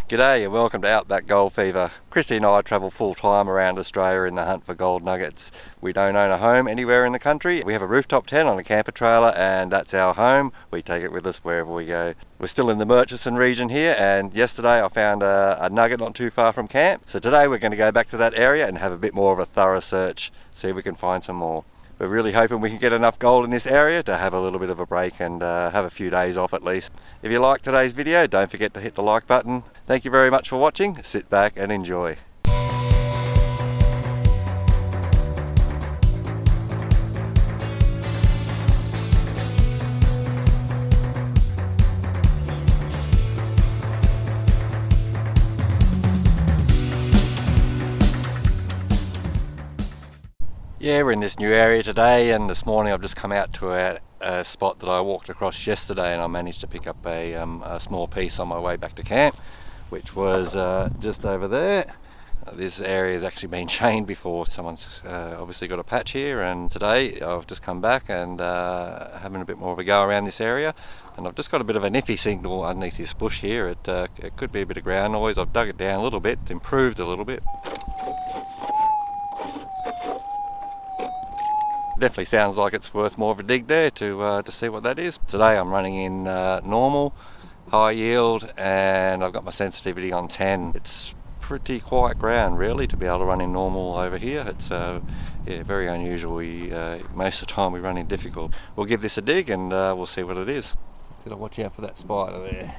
G'day and welcome to Outback Gold Fever. Christy and I travel full time around Australia in the hunt for gold nuggets. We don't own a home anywhere in the country. We have a rooftop tent on a camper trailer and that's our home. We take it with us wherever we go. We're still in the Murchison region here, and yesterday I found a nugget not too far from camp. So today we're going to go back to that area and have a bit more of a thorough search, see if we can find some more. We're really hoping we can get enough gold in this area to have a little bit of a break and have a few days off at least. If you like today's video, don't forget to hit the like button. Thank you very much for watching. Sit back and enjoy. Yeah, we're in this new area today, and this morning I've just come out to a spot that I walked across yesterday, and I managed to pick up a small piece on my way back to camp, which was just over there. This area has actually been chained before. Someone's obviously got a patch here, and today I've just come back and having a bit more of a go around this area, and I've just got a bit of an iffy signal underneath this bush here. It could be a bit of ground noise. I've dug it down a little bit, it's improved a little bit. Definitely sounds like it's worth more of a dig there to see what that is. Today I'm running in normal, high yield, and I've got my sensitivity on 10. It's pretty quiet ground really to be able to run in normal over here. It's yeah, very unusual. Most of the time we run in difficult. We'll give this a dig and we'll see what it is. Gotta watch out for that spider there.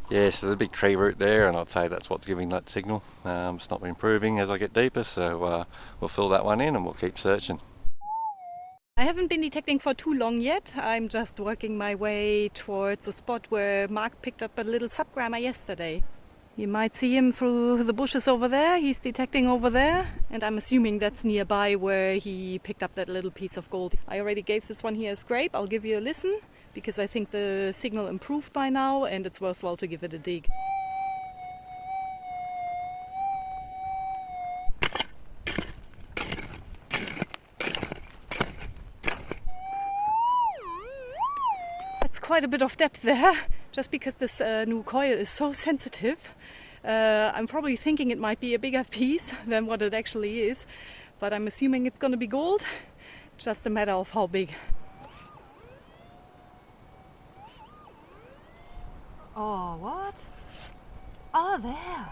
Yeah, so there's a big tree root there, and I'd say that's what's giving that signal. It's not improving as I get deeper, so we'll fill that one in and we'll keep searching. I haven't been detecting for too long yet. I'm just working my way towards a spot where Mark picked up a little subgrammer yesterday. You might see him through the bushes over there. He's detecting over there, and I'm assuming that's nearby where he picked up that little piece of gold. I already gave this one here a scrape. I'll give you a listen, because I think the signal improved by now and it's worthwhile to give it a dig. That's quite a bit of depth there, just because this new coil is so sensitive. I'm probably thinking it might be a bigger piece than what it actually is, but I'm assuming it's going to be gold, just a matter of how big. Oh, what? Oh, there.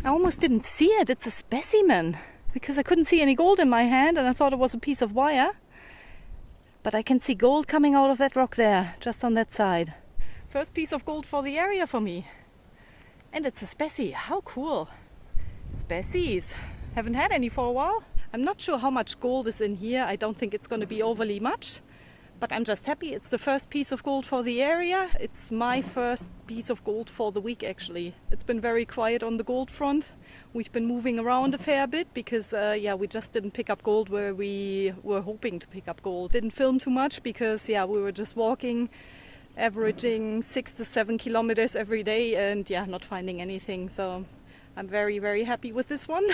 I almost didn't see it. It's a specimen, because I couldn't see any gold in my hand and I thought it was a piece of wire. But I can see gold coming out of that rock there, just on that side. First piece of gold for the area for me. And it's a specie. How cool. Species. Haven't had any for a while. I'm not sure how much gold is in here. I don't think it's going to be overly much. But I'm just happy it's the first piece of gold for the area. It's my first piece of gold for the week actually. It's been very quiet on the gold front. We've been moving around a fair bit because yeah, we just didn't pick up gold where we were hoping to pick up gold. Didn't film too much because yeah, we were just walking, averaging 6 to 7 kilometers every day and yeah, not finding anything. So I'm very, very happy with this one.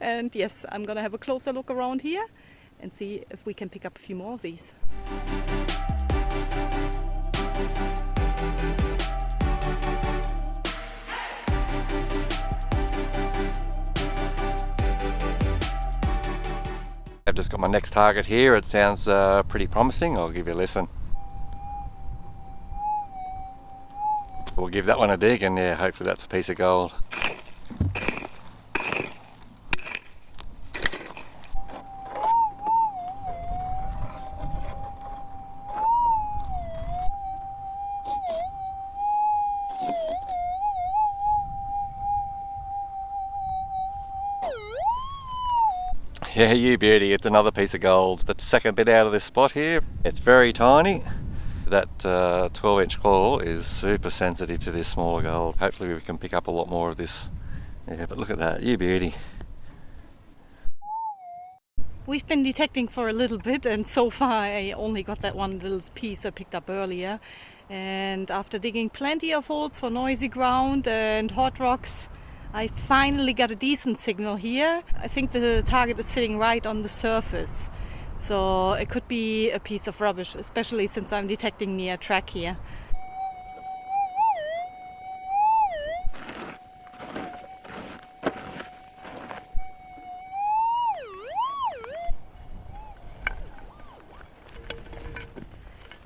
And yes, I'm gonna have a closer look around here and see if we can pick up a few more of these. I've just got my next target here. It sounds pretty promising. I'll give you a listen. We'll give that one a dig, and yeah, hopefully that's a piece of gold. Yeah, you beauty, it's another piece of gold. The second bit out of this spot here, it's very tiny. That 12-inch claw is super sensitive to this smaller gold. Hopefully we can pick up a lot more of this. Yeah, but look at that, you beauty. We've been detecting for a little bit, and so far I only got that one little piece I picked up earlier. And after digging plenty of holes for noisy ground and hot rocks, I finally got a decent signal here. I think the target is sitting right on the surface. So it could be a piece of rubbish, especially since I'm detecting near a track here.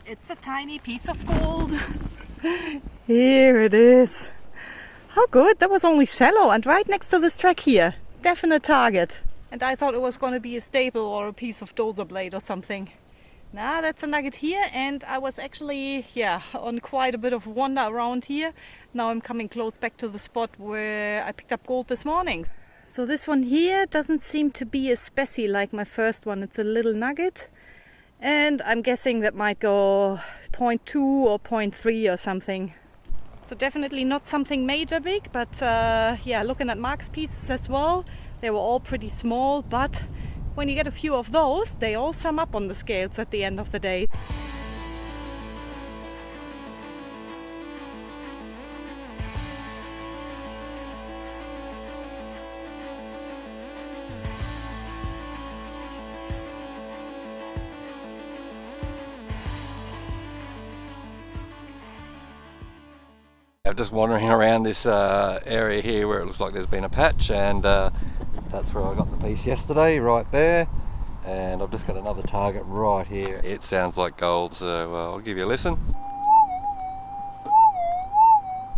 It's a tiny piece of gold. Here it is. How good, that was only shallow and right next to this track here. Definite target. And I thought it was going to be a staple or a piece of dozer blade or something. Nah, that's a nugget here, and I was actually, on quite a bit of wander around here. Now I'm coming close back to the spot where I picked up gold this morning. So this one here doesn't seem to be a specie like my first one. It's a little nugget. And I'm guessing that might go 0.2 or 0.3 or something. So definitely not something major big, but looking at Mark's pieces as well, they were all pretty small, but when you get a few of those, they all sum up on the scales at the end of the day. I'm just wandering around this area here where it looks like there's been a patch, and that's where I got the piece yesterday, right there. And I've just got another target right here. It sounds like gold, so I'll give you a listen.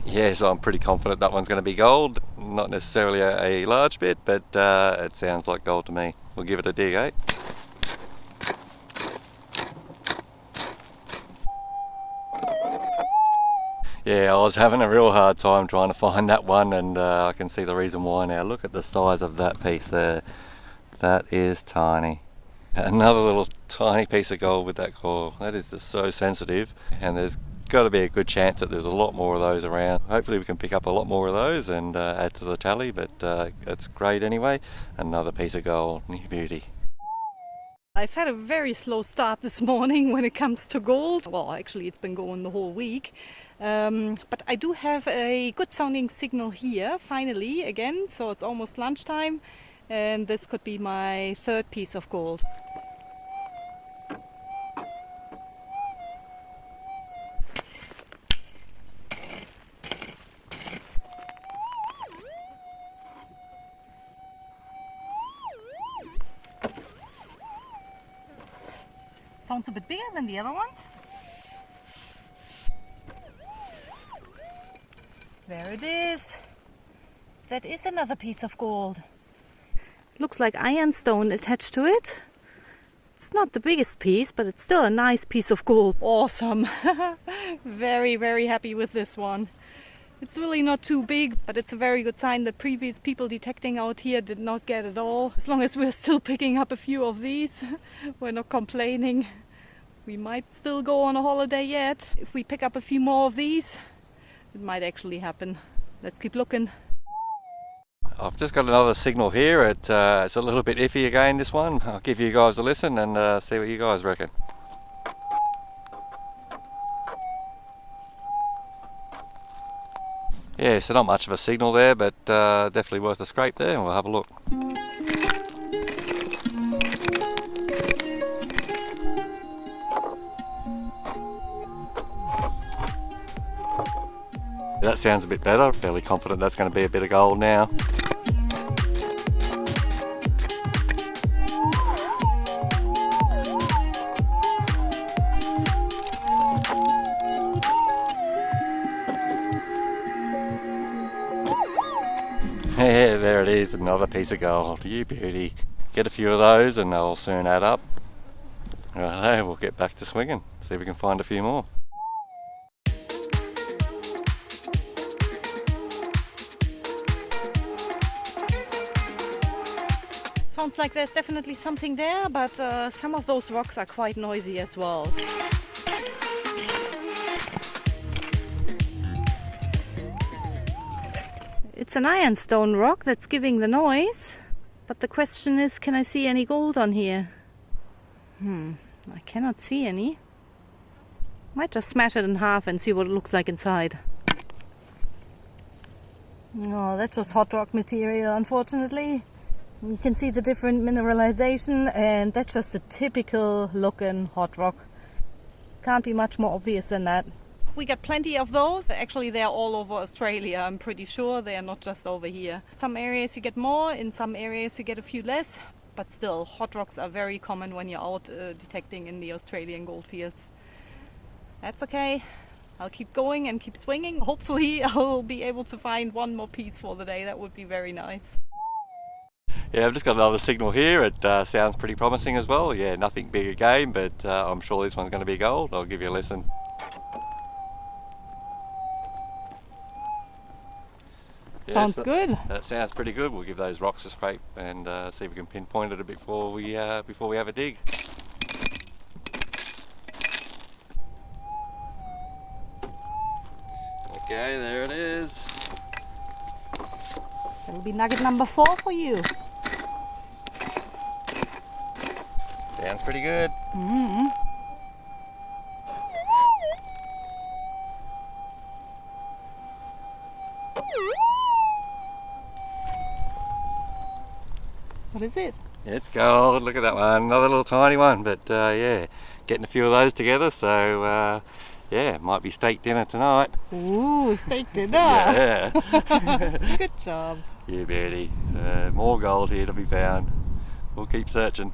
Yes, I'm pretty confident that one's going to be gold. Not necessarily a large bit, but it sounds like gold to me. We'll give it a dig, eh? Yeah, I was having a real hard time trying to find that one, and I can see the reason why now. Look at the size of that piece there. That is tiny. Another little tiny piece of gold with that coil. That is just so sensitive, and there's got to be a good chance that there's a lot more of those around. Hopefully we can pick up a lot more of those and add to the tally, but it's great anyway. Another piece of gold, new beauty. I've had a very slow start this morning when it comes to gold. Well, actually it's been going the whole week. But I do have a good sounding signal here, finally, again. So it's almost lunchtime, and this could be my third piece of gold. Sounds a bit bigger than the other ones. There it is. That is another piece of gold. Looks like ironstone attached to it. It's not the biggest piece, but it's still a nice piece of gold. Awesome. Very, very happy with this one. It's really not too big, but it's a very good sign that previous people detecting out here did not get it all. As long as we're still picking up a few of these, we're not complaining. We might still go on a holiday yet. If we pick up a few more of these, it might actually happen. Let's keep looking. I've just got another signal here. It's a little bit iffy again, this one. I'll give you guys a listen and see what you guys reckon. Yeah, so not much of a signal there, but definitely worth a scrape there, and we'll have a look. That sounds a bit better. Fairly confident that's going to be a bit of gold now. Yeah, there it is, another piece of gold. You beauty. Get a few of those and they'll soon add up. Righto, we'll get back to swinging. See if we can find a few more. Sounds like there's definitely something there, but some of those rocks are quite noisy as well. It's an ironstone rock that's giving the noise, but the question is, can I see any gold on here? I cannot see any. Might just smash it in half and see what it looks like inside. Oh, that's just hot rock material, unfortunately. You can see the different mineralization, and that's just a typical looking hot rock. Can't be much more obvious than that. We got plenty of those. Actually, they're all over Australia, I'm pretty sure. They are not just over here. Some areas you get more, in some areas you get a few less, but still, hot rocks are very common when you're out detecting in the Australian goldfields. That's okay. I'll keep going and keep swinging. Hopefully I'll be able to find one more piece for the day. That would be very nice. Yeah, I've just got another signal here. It sounds pretty promising as well. Yeah, nothing big again, but I'm sure this one's going to be gold. I'll give you a listen. Yeah, Sounds good. That sounds pretty good. We'll give those rocks a scrape and see if we can pinpoint it a bit before we have a dig. Okay, there it is. That'll be nugget number 4 for you. Sounds pretty good. Mm-hmm. What is it? It's gold. Look at that one. Another little tiny one, but yeah, getting a few of those together. So yeah, might be steak dinner tonight. Ooh, steak dinner. Yeah. Good job. Yeah, Betty. More gold here to be found. We'll keep searching.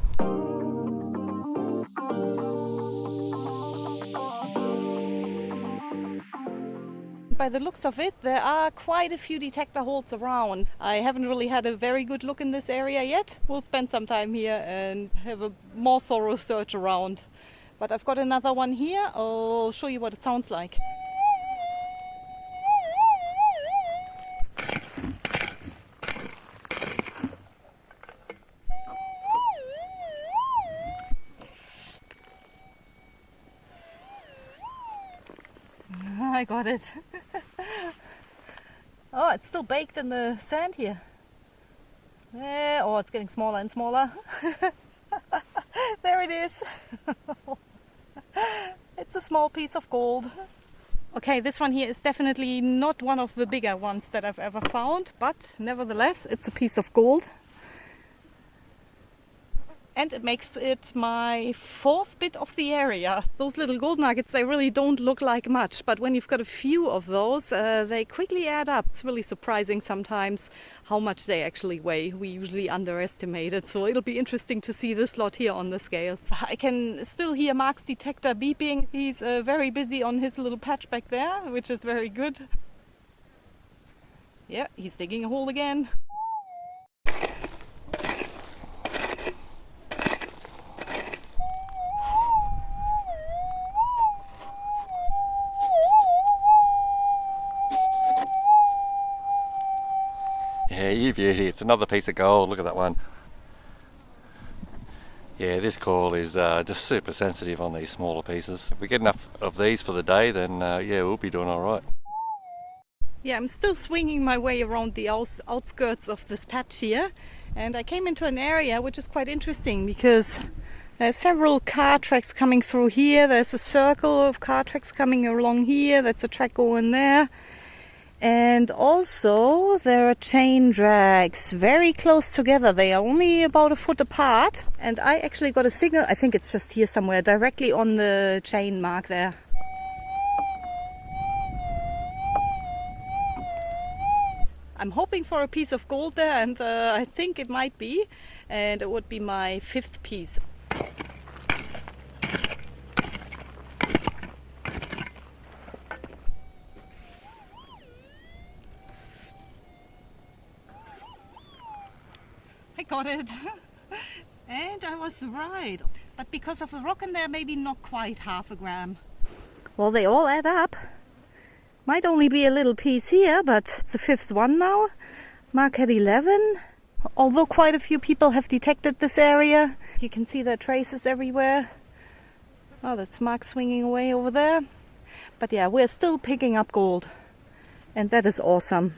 By the looks of it, there are quite a few detector holes around. I haven't really had a very good look in this area yet. We'll spend some time here and have a more thorough search around. But I've got another one here. I'll show you what it sounds like. I got it. Oh, it's still baked in the sand here. There. Oh, it's getting smaller and smaller. There it is. It's a small piece of gold. Okay, this one here is definitely not one of the bigger ones that I've ever found, but nevertheless, it's a piece of gold. And it makes it my 4th bit of the area. Those little gold nuggets, they really don't look like much, but when you've got a few of those, they quickly add up. It's really surprising sometimes how much they actually weigh. We usually underestimate it, so it'll be interesting to see this lot here on the scales. I can still hear Mark's detector beeping. He's very busy on his little patch back there, which is very good. Yeah, he's digging a hole again. Yeah, you beauty. It's another piece of gold. Look at that one. Yeah, this coral is just super sensitive on these smaller pieces. If we get enough of these for the day, then yeah, we'll be doing all right. Yeah, I'm still swinging my way around the outskirts of this patch here, and I came into an area which is quite interesting because there's several car tracks coming through here. There's a circle of car tracks coming along here. That's a track going there. And also there are chain drags very close together. They are only about a foot apart. And I actually got a signal, I think it's just here somewhere, directly on the chain mark there. I'm hoping for a piece of gold there, and I think it might be. And it would be my 5th piece. I got it. And I was right. But because of the rock in there, maybe not quite half a gram. Well, they all add up. Might only be a little piece here, but it's the 5th one now. Mark had 11. Although quite a few people have detected this area. You can see there are traces everywhere. Oh, that's Mark swinging away over there. But yeah, we're still picking up gold. And that is awesome.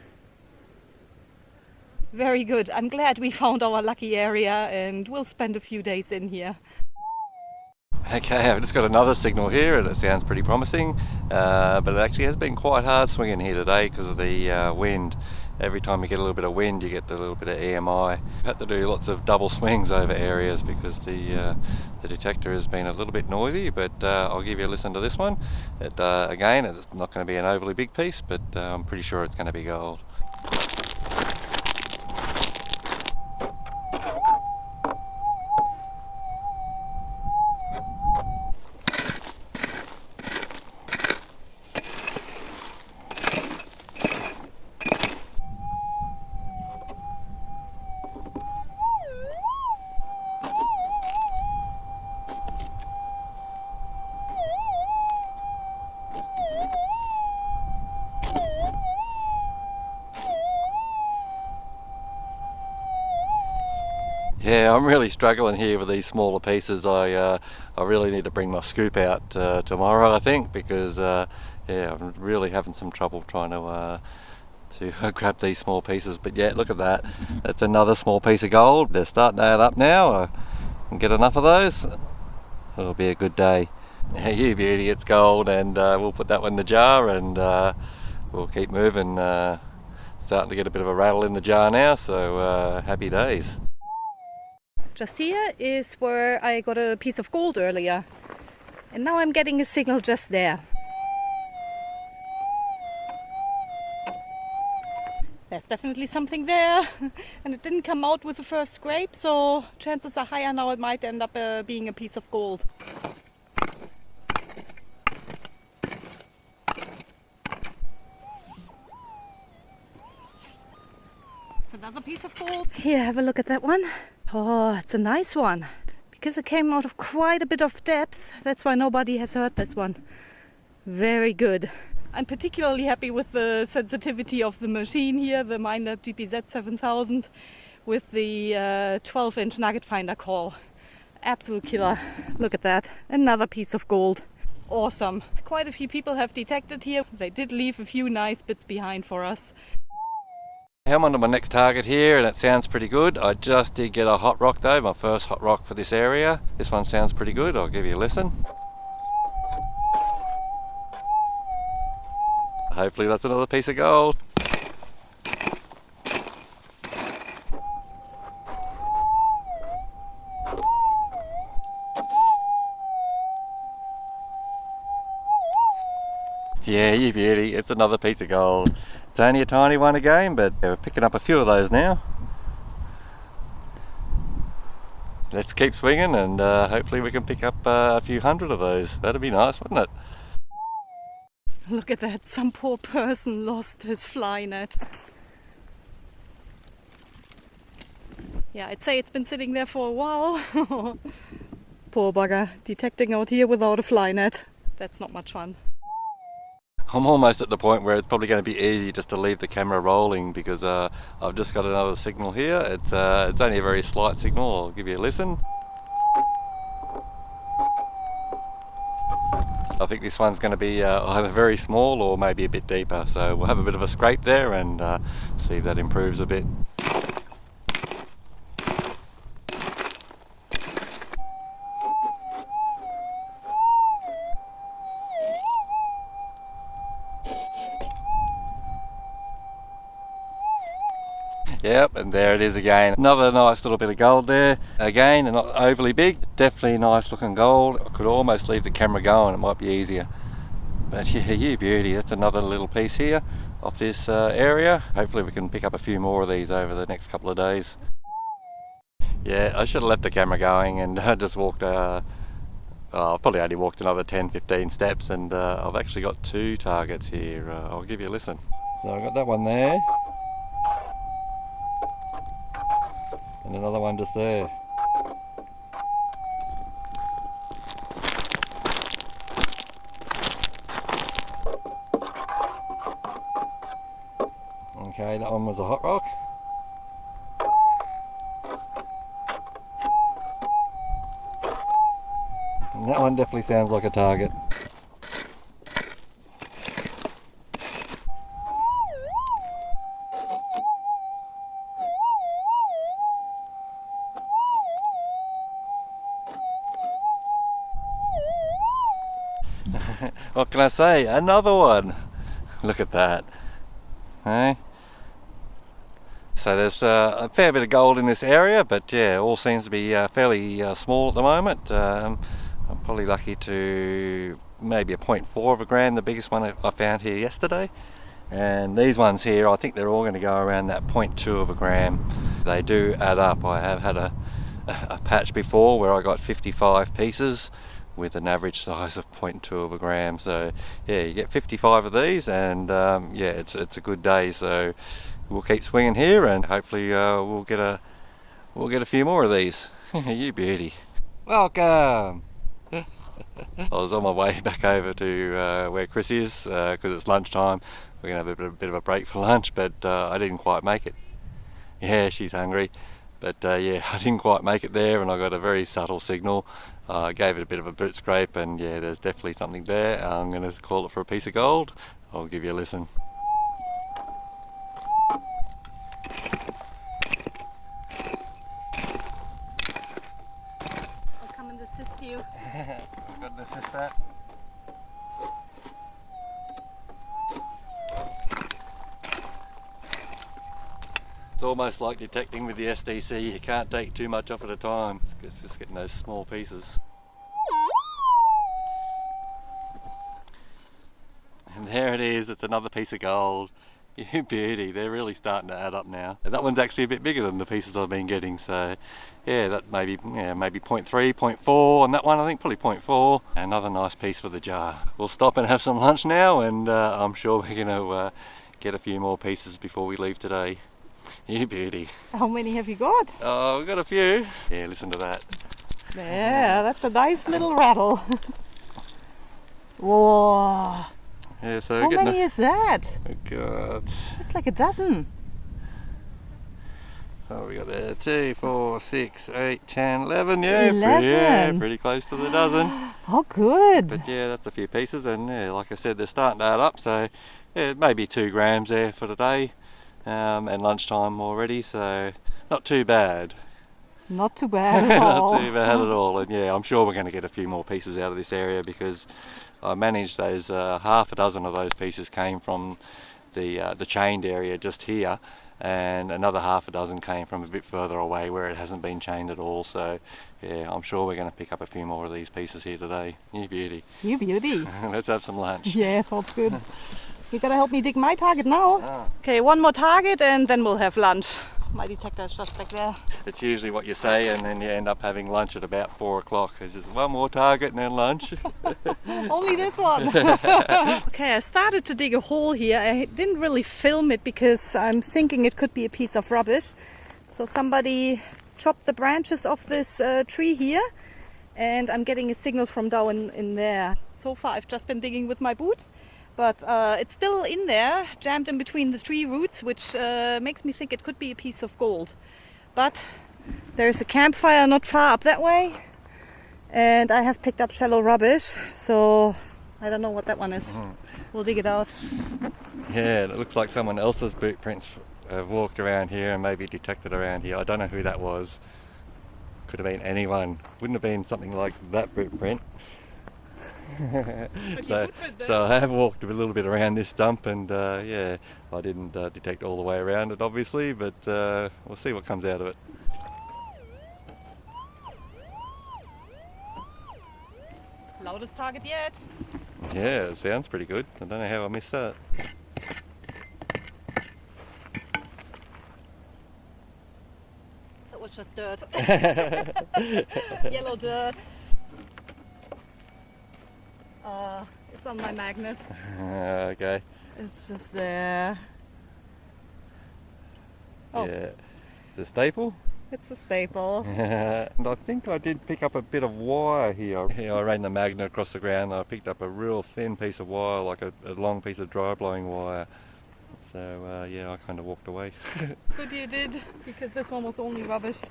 Very good. I'm glad we found our lucky area, and we'll spend a few days in here. Okay, I've just got another signal here and it sounds pretty promising, but it actually has been quite hard swinging here today because of the wind. Every time you get a little bit of wind you get the little bit of EMI. I've had to do lots of double swings over areas because the detector has been a little bit noisy, but I'll give you a listen to this one. Again, it's not going to be an overly big piece, but I'm pretty sure it's going to be gold. Yeah, I'm really struggling here with these smaller pieces. I really need to bring my scoop out tomorrow, I think, because yeah, I'm really having some trouble trying to grab these small pieces. But yeah, look at that. That's another small piece of gold. They're starting to add up now. I can get enough of those. It'll be a good day. Hey, you beauty, it's gold, and we'll put that one in the jar, and we'll keep moving. Starting to get a bit of a rattle in the jar now, so happy days. Just here is where I got a piece of gold earlier. And now I'm getting a signal just there. There's definitely something there. And it didn't come out with the first scrape, so chances are higher now it might end up being a piece of gold. It's another piece of gold. Here, have a look at that one. Oh, it's a nice one. Because it came out of quite a bit of depth, that's why nobody has heard this one. Very good. I'm particularly happy with the sensitivity of the machine here, the Minder GPZ 7000, with the 12-inch nugget finder call. Absolute killer. Look at that. Another piece of gold. Awesome. Quite a few people have detected here. They did leave a few nice bits behind for us. I'm on to my next target here, and it sounds pretty good. I just did get a hot rock though, my first hot rock for this area. This one sounds pretty good. I'll give you a listen. Hopefully that's another piece of gold. Yeah, you beauty, it's another piece of gold. It's only a tiny one again, but we're picking up a few of those now. Let's keep swinging, and hopefully we can pick up a few hundred of those. That'd be nice, wouldn't it? Look at that, some poor person lost his fly net. Yeah, I'd say it's been sitting there for a while. Poor bugger, detecting out here without a fly net. That's not much fun. I'm almost at the point where it's probably going to be easy just to leave the camera rolling, because I've just got another signal here. It's only a very slight signal. I'll give you a listen. I think this one's going to be either very small or maybe a bit deeper, so we'll have a bit of a scrape there and see if that improves a bit. Yep, and there it is again. Another nice little bit of gold there. Again, not overly big, definitely nice looking gold. I could almost leave the camera going, it might be easier. But yeah, you beauty, that's another little piece here off this area. Hopefully we can pick up a few more of these over the next couple of days. Yeah, I should have left the camera going and just walked, I've probably only walked another 10-15 steps, and I've actually got two targets here. I'll give you a listen. So I've got that one there. And another one just there. Okay, that one was a hot rock. And that one definitely sounds like a target. What can I say? Another one. Look at that. Hey? So there's a fair bit of gold in this area, but yeah, all seems to be fairly small at the moment. I'm probably lucky to maybe a 0.4 of a gram, the biggest one I found here yesterday. And these ones here, I think they're all going to go around that 0.2 of a gram. They do add up. I have had a patch before where I got 55 pieces with an average size of 0.2 of a gram. So yeah, you get 55 of these, and yeah, it's a good day. So we'll keep swinging here, and hopefully we'll get a few more of these. You beauty. Welcome. I was on my way back over to where Chris is because it's lunchtime. We're going to have a bit of a break for lunch, but I didn't quite make it. Yeah, she's hungry. But yeah, I didn't quite make it there, and I got a very subtle signal. I gave it a bit of a boot scrape, and yeah, there's definitely something there. I'm going to call it for a piece of gold. I'll give you a listen. I'll come and assist you. I've got to assist that. It's almost like detecting with the SDC, you can't take too much off at a time. It's just getting those small pieces. And there it is, it's another piece of gold. You beauty, they're really starting to add up now. And that one's actually a bit bigger than the pieces I've been getting, so yeah, that maybe 0.3, 0.4, and that one I think probably 0.4. Another nice piece for the jar. We'll stop and have some lunch now, and I'm sure we're going to get a few more pieces before we leave today. You beauty. How many have you got? Oh, we've got a few. Yeah, listen to that. Yeah, that's a nice little rattle. Whoa. Yeah, so how many is that? Oh God. It's like a dozen. Oh, we got there 2, 4, 6, 8, 10, 11. Yeah, 11. Pretty close to the dozen. Oh, good. But yeah, that's a few pieces, and yeah, like I said, they're starting to add up. So yeah, maybe 2 grams there for today. And lunchtime already, so not too bad. Not too bad at all. Not too bad at all. And yeah, I'm sure we're going to get a few more pieces out of this area, because I managed those half a dozen of those pieces came from the chained area just here, and another half a dozen came from a bit further away where it hasn't been chained at all. So yeah, I'm sure we're going to pick up a few more of these pieces here today. You beauty. You beauty. Let's have some lunch. Yeah, sounds good. You gotta help me dig my target now. Ah. Okay, one more target and then we'll have lunch. My detector is just back there. It's usually what you say, and then you end up having lunch at about 4 o'clock. There's just one more target and then lunch. Only this one. Okay, I started to dig a hole here. I didn't really film it because I'm thinking it could be a piece of rubbish. So somebody chopped the branches off this tree here, and I'm getting a signal from down in there. So far I've just been digging with my boot. But it's still in there, jammed in between the tree roots, which makes me think it could be a piece of gold. But there's a campfire not far up that way, and I have picked up shallow rubbish, so I don't know what that one is. We'll dig it out. Yeah, it looks like someone else's boot prints have walked around here and maybe detected around here. I don't know who that was. Could have been anyone. Wouldn't have been something like that boot print. So I have walked a little bit around this stump, and yeah, I didn't detect all the way around it obviously, but we'll see what comes out of it. Loudest target yet. Yeah, it sounds pretty good. I don't know how I missed that. That was just dirt. Yellow dirt. It's on my magnet. Okay. It's just there. Oh. Yeah. It's a staple? It's a staple. And I think I did pick up a bit of wire here. Yeah, I ran the magnet across the ground. I picked up a real thin piece of wire, like a long piece of dry blowing wire. So yeah, I kind of walked away. Good you did, because this one was only rubbish.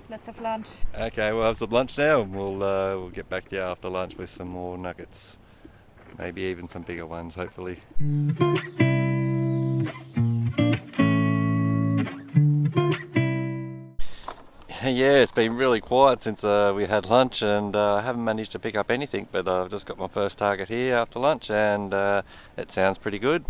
Let's have lunch. Okay, we'll have some lunch now, and we'll get back to you after lunch with some more nuggets. Maybe even some bigger ones, hopefully. Yeah, it's been really quiet since we had lunch, and I haven't managed to pick up anything, but I've just got my first target here after lunch, and it sounds pretty good.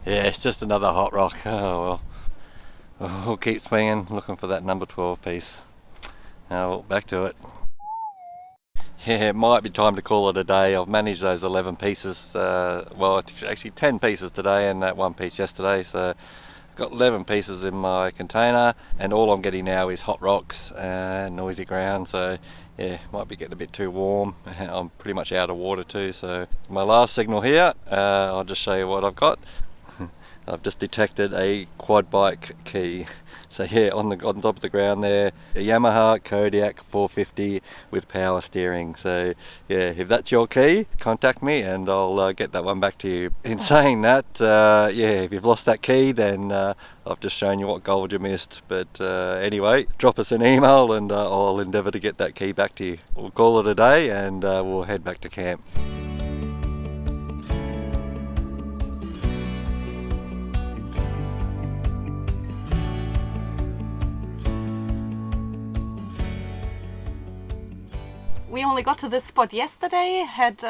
Yeah, it's just another hot rock. Oh well. We'll keep swinging, looking for that number 12 piece. Well, back to it. Yeah, it might be time to call it a day. I've managed those 11 pieces, well actually 10 pieces today and that one piece yesterday, so I've got 11 pieces in my container, and all I'm getting now is hot rocks and noisy ground, so yeah, might be getting a bit too warm. I'm pretty much out of water too, so my last signal here, I'll just show you what I've got. I've just detected a quad bike key. So yeah, on top of the ground there, a Yamaha Kodiak 450 with power steering. So yeah, if that's your key, contact me and I'll get that one back to you. In saying that, yeah, if you've lost that key, then I've just shown you what gold you missed. But anyway, drop us an email and I'll endeavour to get that key back to you. We'll call it a day and we'll head back to camp. We only got to this spot yesterday, had 2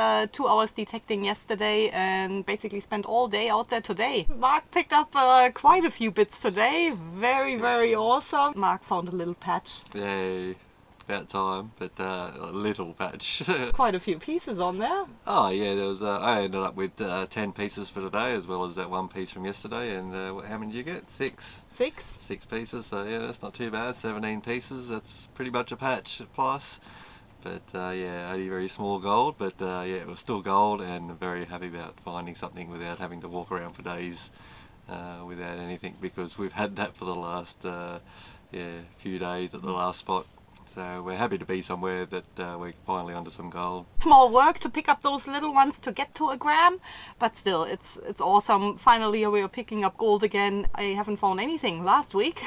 hours detecting yesterday, and basically spent all day out there today. Mark picked up quite a few bits today, very awesome. Mark found a little patch. Yay, about time, but a little patch. Quite a few pieces on there. Oh yeah, there was. I ended up with 10 pieces for today, as well as that one piece from yesterday. And how many did you get? 6. 6? 6 pieces. So yeah, that's not too bad. 17 pieces. That's pretty much a patch plus. But yeah, only very small gold, but yeah, it was still gold, and very happy about finding something without having to walk around for days without anything, because we've had that for the last yeah, few days at the last spot. So we're happy to be somewhere that we're finally onto some gold. Small work to pick up those little ones to get to a gram, but still, it's awesome. Finally, we are picking up gold again. I haven't found anything last week.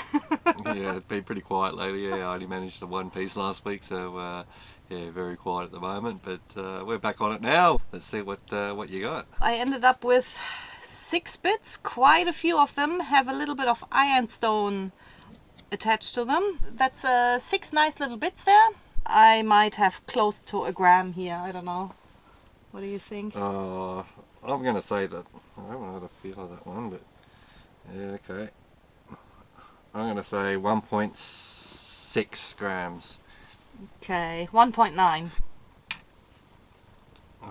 Yeah, it's been pretty quiet lately. Yeah, I only managed the one piece last week, so yeah, very quiet at the moment. But we're back on it now. Let's see what you got. I ended up with 6 bits. Quite a few of them have a little bit of ironstone attached to them. That's 6 nice little bits there. I might have close to a gram here. I don't know. What do you think? I'm going to say that I haven't had a feel of that one, but yeah, okay. I'm going to say 1.6 grams. Okay, 1.9.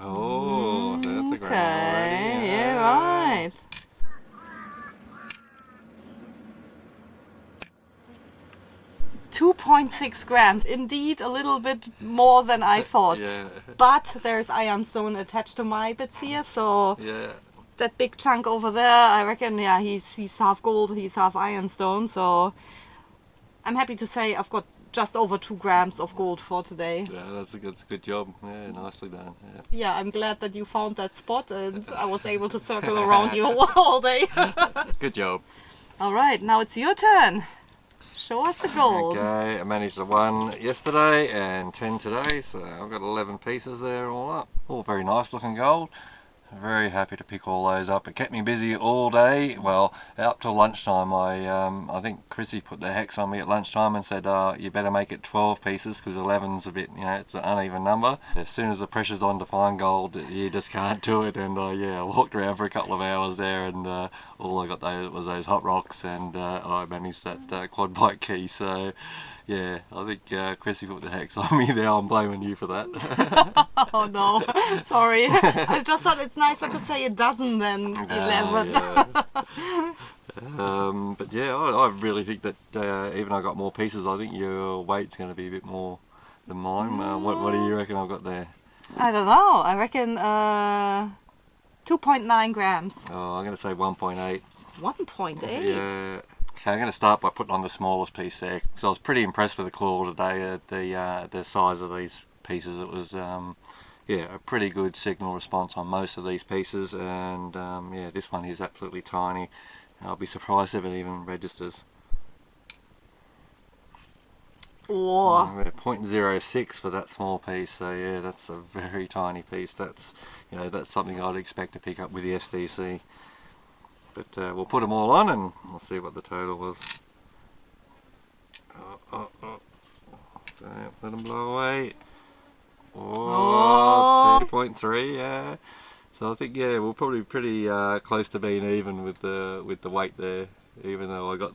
Oh, that's a gram Okay, already. yeah, right. .6 grams, indeed a little bit more than I thought. Yeah. But there's ironstone attached to my bits here, so Yeah. that big chunk over there, I reckon, yeah, he's half gold, he's half ironstone, so I'm happy to say I've got just over 2 grams of gold for today. Yeah, that's a good job. Yeah, nicely done. Yeah. Yeah, I'm glad that you found that spot and I was able to circle around you all day. Good job. Alright, now it's your turn. Show us the gold. Okay, I managed the 1 yesterday and 10 today, so I've got 11 pieces there all up. All very nice looking gold. Very happy to pick all those up. It kept me busy all day. Well, up till lunchtime. I think Chrissy put the hex on me at lunchtime and said, you better make it 12 pieces because 11's a bit, you know, it's an uneven number. As soon as the pressure's on to find gold, you just can't do it. And yeah, I walked around for a couple of hours there, and all I got was those hot rocks, and I managed that quad bike key. So yeah, I think Chrissy put the hex on me there. I'm blaming you for that. Oh no, sorry. I just thought it's nicer to say a dozen than 11. Yeah. But yeah, I really think that even I got more pieces, I think your weight's going to be a bit more than mine. What do you reckon I've got there? I don't know. I reckon 2.9 grams. Oh, I'm going to say 1.8. 1.8? Yeah. Okay, I'm going to start by putting on the smallest piece there. So I was pretty impressed with the claw today, the size of these pieces. It was yeah, a pretty good signal response on most of these pieces, and yeah, this one is absolutely tiny. I'll be surprised if it even registers. Oh. 0.06 for that small piece, so yeah, that's a very tiny piece. That's, you know, that's something I'd expect to pick up with the SDC. But we'll put them all on and we'll see what the total was. Don't let them blow away. Oh, 2.3, yeah. So I think, yeah, we're probably pretty close to being even with the weight there. Even though I got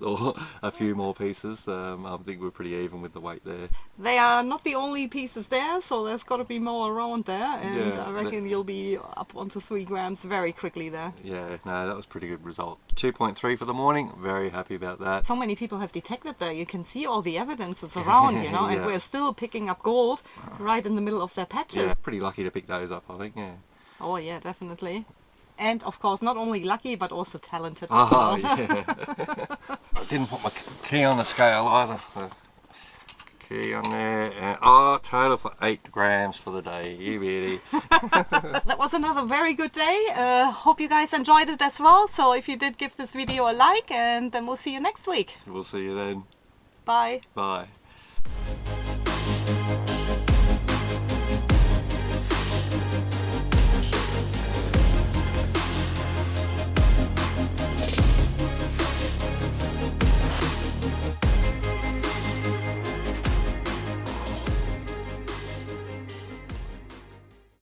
a few more pieces, I think we're pretty even with the weight there. They are not the only pieces there, so there's got to be more around there, and yeah, I reckon you'll be up onto 3 grams very quickly there. Yeah, no, that was a pretty good result. 2.3 for the morning, very happy about that. So many people have detected there, you can see all the evidences around, you know, yeah. and we're still picking up gold right in the middle of their patches. Yeah, pretty lucky to pick those up, I think, yeah. Oh yeah, definitely. And of course, not only lucky, but also talented as well. Yeah. I didn't put my key on the scale either. The key on there. And, oh, total for 8 grams for the day. You beauty. That was another very good day. Hope you guys enjoyed it as well. So if you did, give this video a like, and then we'll see you next week. We'll see you then. Bye. Bye.